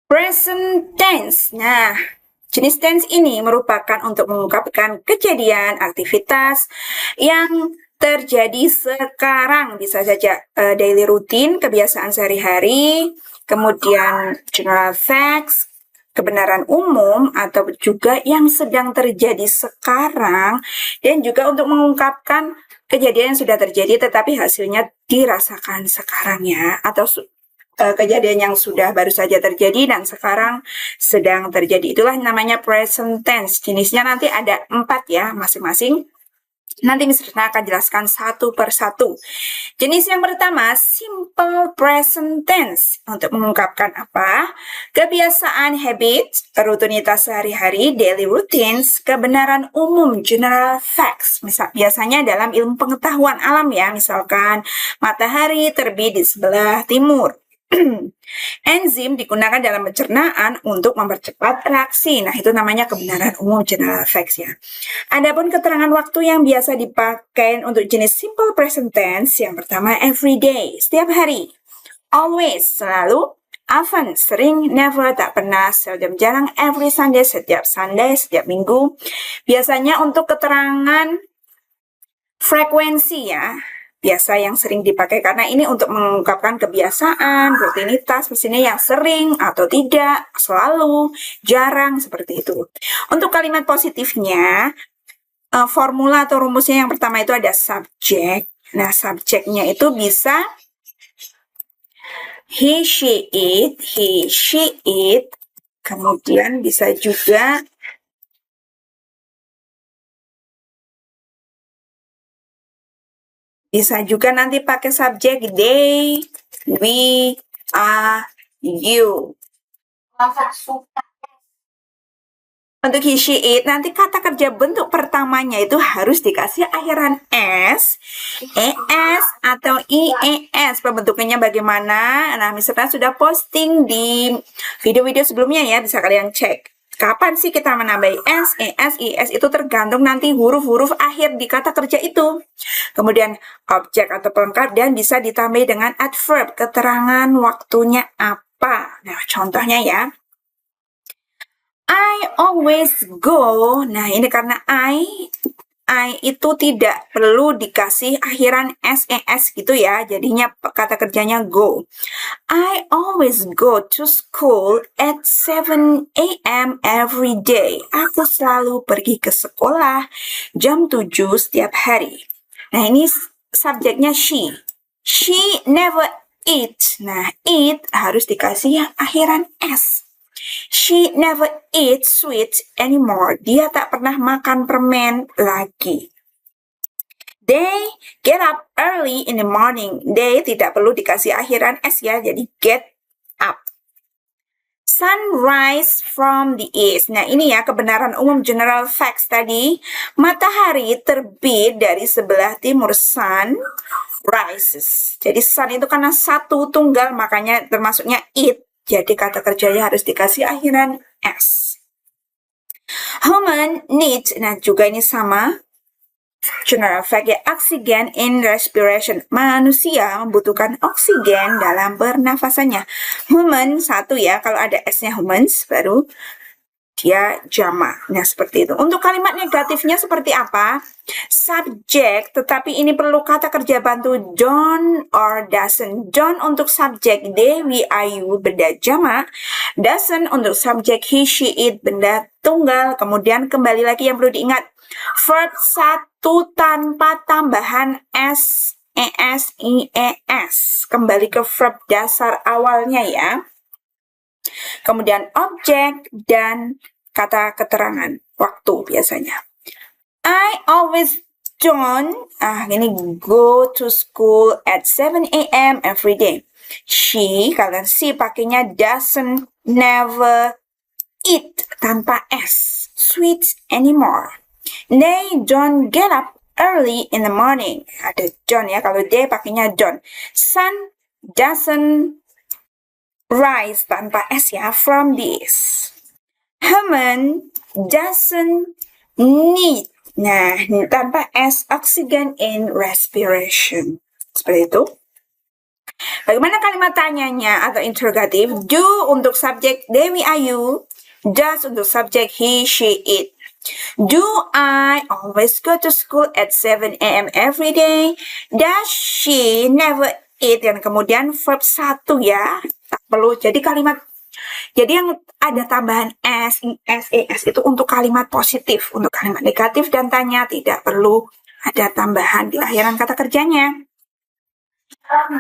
Present tense. Nah, jenis tense ini merupakan untuk mengungkapkan kejadian, aktivitas yang terjadi sekarang. Bisa saja daily routine, kebiasaan sehari-hari, kemudian general facts, kebenaran umum, atau juga yang sedang terjadi sekarang, dan juga untuk mengungkapkan kejadian yang sudah terjadi tetapi hasilnya dirasakan sekarang ya, atau kejadian yang sudah baru saja terjadi dan sekarang sedang terjadi. Itulah namanya present tense. Jenisnya nanti ada 4 ya masing-masing. Nanti Miss Rina akan jelaskan satu per satu. Jenis yang pertama, simple present tense. Untuk mengungkapkan apa? Kebiasaan, habit, rutinitas sehari-hari, daily routines, kebenaran umum, general facts. Biasanya dalam ilmu pengetahuan alam ya, misalkan matahari terbit di sebelah timur. Enzim digunakan dalam pencernaan untuk mempercepat reaksi. Nah, itu namanya kebenaran umum, general facts ya. Adapun keterangan waktu yang biasa dipakai untuk jenis simple present tense, yang pertama every day, setiap hari. Always, selalu. Often, sering. Never, tak pernah. Seldom, jarang. Every Sunday, setiap Sunday, setiap minggu. Biasanya untuk keterangan frekuensi ya, biasa yang sering dipakai karena ini untuk mengungkapkan kebiasaan, rutinitas, misalnya yang sering atau tidak, selalu, jarang, seperti itu. Untuk kalimat positifnya, formula atau rumusnya yang pertama itu ada subjek. Nah, subjeknya itu bisa he, she, it. Kemudian bisa juga nanti pakai subjek they, we, you. Untuk he, she, it, nanti kata kerja bentuk pertamanya itu harus dikasih akhiran s, es, atau ies. Pembentukannya bagaimana? Nah, misalnya sudah posting di video-video sebelumnya ya, bisa kalian cek. Kapan sih kita menambah s, es, is? Itu tergantung nanti huruf-huruf akhir di kata kerja itu. Kemudian objek atau pelengkap dan bisa ditambah dengan adverb, keterangan waktunya apa. Nah, contohnya ya. I always go. Nah, ini karena I itu tidak perlu dikasih akhiran ses gitu ya. Jadinya kata kerjanya go. I always go to school at 7 a.m. every day. Aku selalu pergi ke sekolah jam 7 setiap hari. Nah, ini subjeknya she. She never eat. Nah, eat harus dikasih akhiran s. She never eats sweets anymore. Dia tak pernah makan permen lagi. They get up early in the morning. They tidak perlu dikasih akhiran s ya, jadi get up. Sunrise from the east. Nah, ini ya kebenaran umum general facts tadi. Matahari terbit dari sebelah timur. Sun rises. Jadi sun itu karena satu tunggal, makanya termasuknya it. Jadi kata kerjanya harus dikasih akhiran s. Human need, nah juga ini sama. General fact ya, oxygen in respiration. Manusia membutuhkan oksigen dalam pernafasannya. Human satu ya, kalau ada s-nya humans baru dia jamak. Nah, seperti itu. Untuk kalimat negatifnya seperti apa? Subjek, tetapi ini perlu kata kerja bantu don't or doesn't. Don't untuk subjek they, we, are, you, benda jamak. Doesn't untuk subjek he, she, it, benda tunggal. Kemudian kembali lagi yang perlu diingat. Verb satu tanpa tambahan s, es, ies. Kembali ke verb dasar awalnya ya. Kemudian objek dan kata keterangan waktu biasanya. I always don't go to school at 7 a.m. every day. She, kalian si pakainya doesn't, never eat tanpa s, sweets anymore. They don't get up early in the morning. Ada don't ya, kalau they pakainya don't. Sun doesn't rise tanpa s ya, from this. Human doesn't need, nah tanpa s, oxygen in respiration. Seperti itu. Bagaimana kalimat tanyanya atau interrogatif? Do untuk subjek Dewi Ayu, does untuk subjek he, she, it. Do I always go to school at 7 a.m. every day? Does she never eat? Dan kemudian verb 1 ya. Tak perlu. Jadi yang ada tambahan s, es itu untuk kalimat positif. Untuk kalimat negatif dan tanya tidak perlu ada tambahan di akhiran kata kerjanya.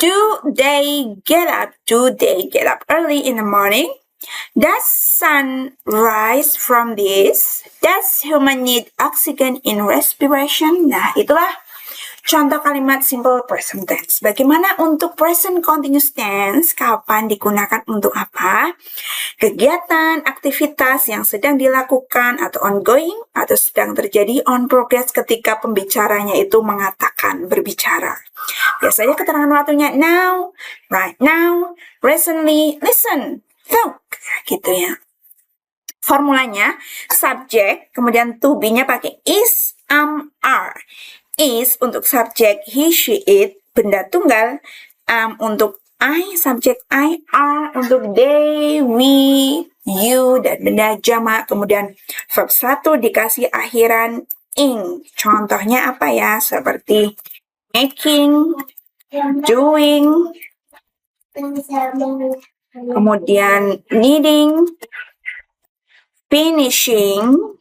Do they get up? Do they get up early in the morning? Does sun rise from this? Does human need oxygen in respiration? Nah, itulah contoh kalimat simple present tense. Bagaimana untuk present continuous tense? Kapan digunakan untuk apa? Kegiatan, aktivitas yang sedang dilakukan atau ongoing atau sedang terjadi on progress ketika pembicaranya itu mengatakan berbicara. Biasanya keterangan waktunya now, right now, recently, listen, look, gitu ya. Formulanya subjek, kemudian to be-nya pakai is, are. Is untuk subjek he, she, it, benda tunggal. Untuk I, subjek I, are untuk they, we, you, dan benda jamak. Kemudian verb 1 dikasih akhiran ing. Contohnya apa ya? Seperti making, doing, kemudian needing, finishing,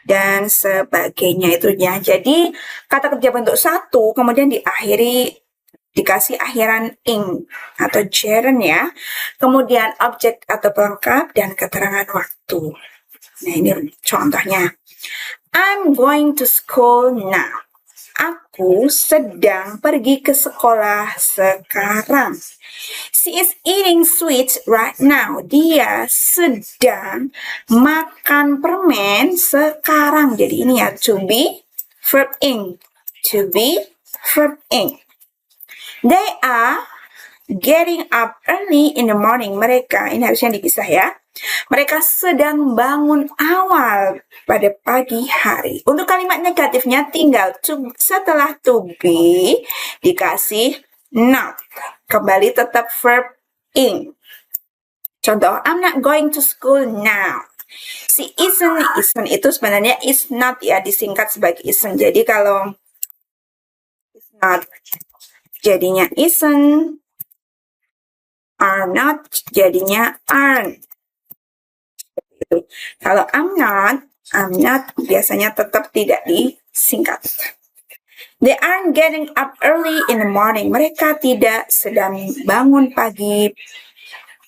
dan sebagainya itu ya. Jadi kata kerja bentuk 1 kemudian dikasih akhiran ing atau gerund ya. Kemudian objek atau pelengkap dan keterangan waktu. Nah, ini contohnya. I'm going to school now. Aku sedang pergi ke sekolah sekarang. She is eating sweets right now. Dia sedang makan permen sekarang. Jadi ini ya, to be, verb ing. To be, verb ing. They are getting up early in the morning. Mereka, ini harusnya dipisah ya. Mereka sedang bangun awal pada pagi hari. Untuk kalimat negatifnya tinggal setelah to be dikasih not. Kembali tetap verb ing. Contoh, I'm not going to school now. Si isn't itu sebenarnya is not ya, disingkat sebagai isn't. Jadi kalau is not jadinya isn't, are not jadinya aren't. Kalau I'm not biasanya tetap tidak disingkat. They aren't getting up early in the morning. Mereka tidak sedang bangun pagi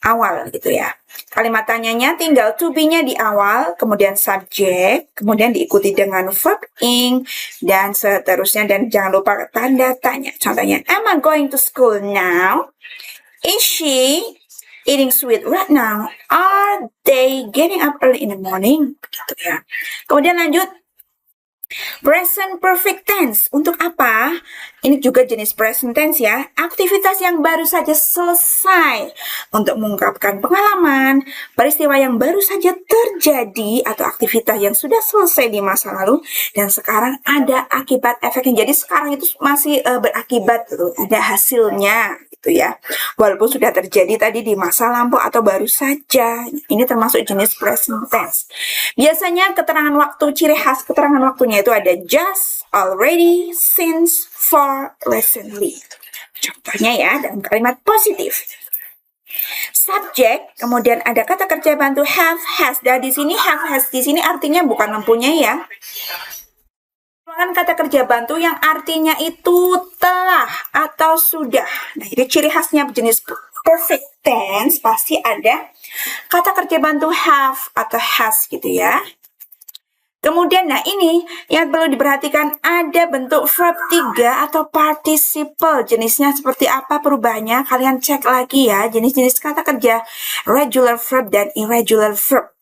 awal gitu ya. Kalimat tanyanya tinggal to be-nya di awal, kemudian subjek, kemudian diikuti dengan verb ing, dan seterusnya. Dan jangan lupa tanda tanya. Contohnya, am I going to school now? Is she eating sweet right now? Are they getting up early in the morning? Gitu ya. Kemudian lanjut. Present perfect tense. Untuk apa? Ini juga jenis present tense ya. Aktivitas yang baru saja selesai. Untuk mengungkapkan pengalaman, peristiwa yang baru saja terjadi, atau aktivitas yang sudah selesai di masa lalu, dan sekarang ada akibat efeknya. Jadi sekarang itu masih berakibat, gitu. Ada hasilnya. Gitu ya. Walaupun sudah terjadi tadi di masa lampau atau baru saja. Ini termasuk jenis present tense. Biasanya keterangan waktu, ciri khas keterangan waktunya itu ada just, already, since, for, recently. Contohnya ya dalam kalimat positif. Subjek, kemudian ada kata kerja bantu have, has. Dan di sini have, has di sini artinya bukan mempunyai ya. Kata kerja bantu yang artinya itu telah atau sudah. Nah, ini ciri khasnya jenis perfect tense pasti ada kata kerja bantu have atau has gitu ya. Kemudian, nah ini yang perlu diperhatikan, ada bentuk verb 3 atau participle. Jenisnya seperti apa perubahannya? Kalian cek lagi ya, jenis-jenis kata kerja regular verb dan irregular verb.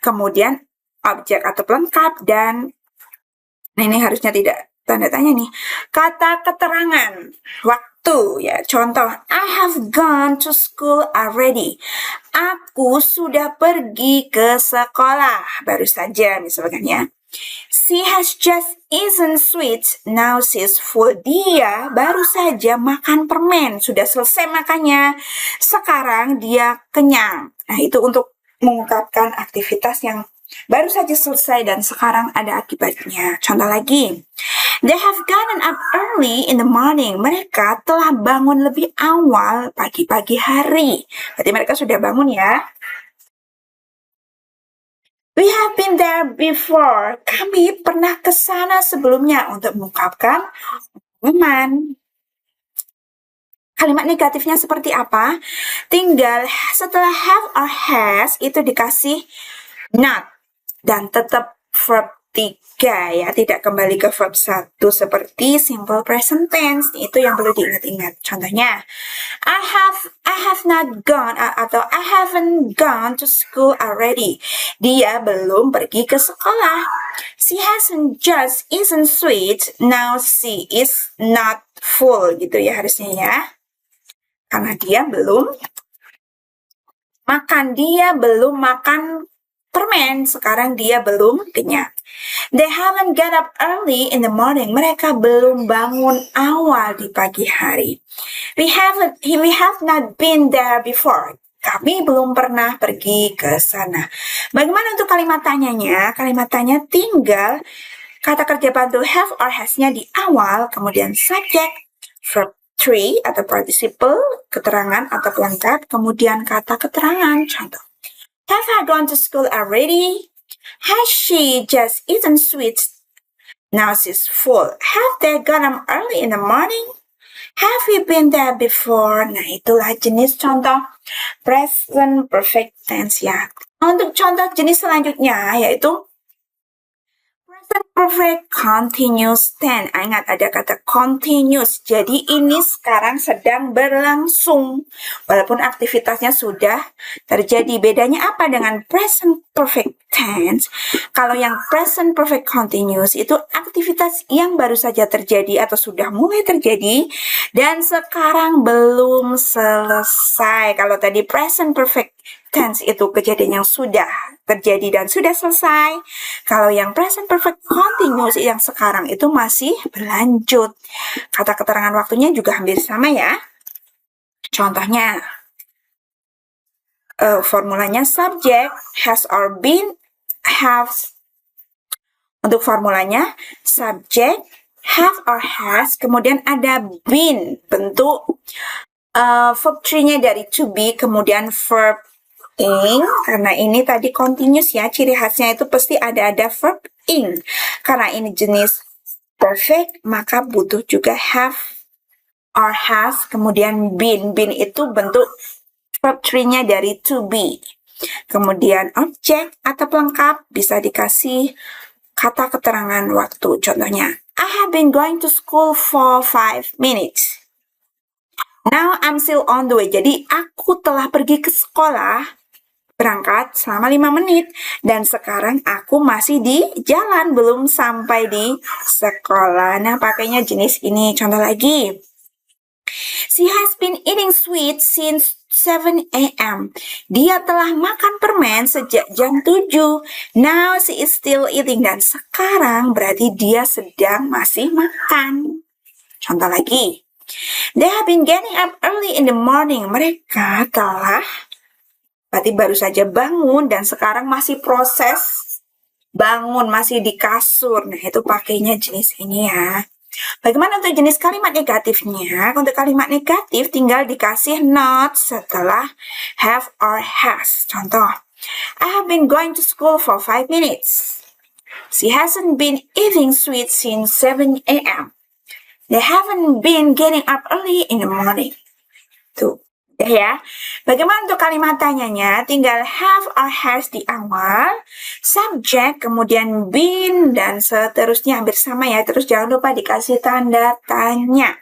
Kemudian, objek atau pelengkap dan, nah ini harusnya tidak tanda tanya nih. Kata keterangan, waktu ya. Contoh, I have gone to school already. Aku sudah pergi ke sekolah baru saja misalkan ya. She has just eaten sweets, now she's full. Dia baru saja makan permen, sudah selesai makannya. Sekarang dia kenyang. Nah, itu untuk mengungkapkan aktivitas yang baru saja selesai dan sekarang ada akibatnya. Contoh lagi. They have gotten up early in the morning. Mereka telah bangun lebih awal pagi-pagi hari. Berarti mereka sudah bangun ya. We have been there before. Kami pernah ke sana sebelumnya untuk mengungkapkan pengumuman. Kalimat negatifnya seperti apa? Tinggal setelah have or has itu dikasih not dan tetap verb 3 ya, tidak kembali ke verb 1 seperti simple present tense. Itu yang perlu diingat-ingat. Contohnya, I have not gone atau I haven't gone to school already. Dia belum pergi ke sekolah. She hasn't just eaten sweets. Now she is not full gitu ya harusnya ya. Karena dia belum makan permen, sekarang dia belum kenyang. They haven't get up early in the morning. Mereka belum bangun awal di pagi hari. We have not been there before. Kami belum pernah pergi ke sana. Bagaimana untuk kalimat tanyanya? Kalimat tanya tinggal kata kerja bantu have or has-nya di awal, kemudian subject, verb 3 atau participle, keterangan atau pelengkap, kemudian kata keterangan. Contoh. Have I gone to school already? Has she just eaten sweets? Now she's full. Have they got up early in the morning? Have you been there before? Nah, itulah jenis contoh present perfect tense ya. Untuk contoh jenis selanjutnya yaitu present perfect continuous tense. Ingat ada kata continuous. Jadi ini sekarang sedang berlangsung. Walaupun aktivitasnya sudah terjadi. Bedanya apa dengan present perfect tense? Kalau yang present perfect continuous itu aktivitas yang baru saja terjadi atau sudah mulai terjadi dan sekarang belum selesai. Kalau tadi present perfect tense itu kejadian yang sudah terjadi dan sudah selesai. Kalau yang present perfect continuous yang sekarang itu masih berlanjut. Kata keterangan waktunya juga hampir sama ya. Contohnya, formulanya subject, has or been, have. Untuk formulanya, subject, have or has, kemudian ada been, bentuk verb 3-nya dari to be, kemudian verb ing, karena ini tadi continuous ya, ciri khasnya itu pasti ada verb ing. Karena ini jenis perfect, maka butuh juga have or has, kemudian been. Been itu bentuk verb 3-nya dari to be. Kemudian objek atau pelengkap bisa dikasih kata keterangan waktu. Contohnya, I have been going to school for 5 minutes. Now I'm still on the way. Jadi aku telah pergi ke sekolah berangkat selama 5 menit dan sekarang aku masih di jalan belum sampai di sekolah. Nah, pakainya jenis ini. Contoh lagi. She has been eating sweets since 7 a.m. Dia telah makan permen sejak jam 7. Now she is still eating. Dan sekarang berarti dia sedang masih makan. Contoh lagi. They have been getting up early in the morning. Mereka telah berarti baru saja bangun dan sekarang masih proses bangun, masih di kasur. Nah, itu pakainya jenis ini ya. Bagaimana untuk jenis kalimat negatifnya? Untuk kalimat negatif tinggal dikasih not setelah have or has. Contoh, I have been going to school for 5 minutes. She hasn't been eating sweets since 7 a.m. They haven't been getting up early in the morning. Tuh. Ya, bagaimana untuk kalimat tanyanya? Tinggal have or has di awal, subject, kemudian been, dan seterusnya hampir sama ya. Terus jangan lupa dikasih tanda tanya.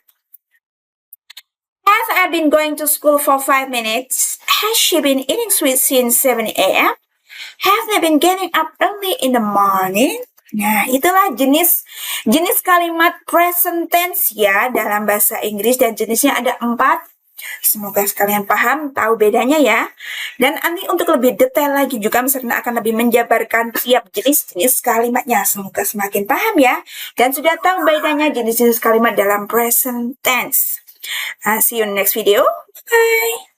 Have I been going to school for 5 minutes? Has she been eating sweets since 7 a.m.? Have they been getting up early in the morning? Nah, itulah jenis kalimat present tense ya dalam bahasa Inggris dan jenisnya ada 4. Semoga sekalian paham, tahu bedanya ya. Dan nanti untuk lebih detail lagi juga Miss Rina akan lebih menjabarkan tiap jenis-jenis kalimatnya. Semoga semakin paham ya. Dan sudah tahu bedanya jenis-jenis kalimat dalam present tense. See you in the next video. Bye.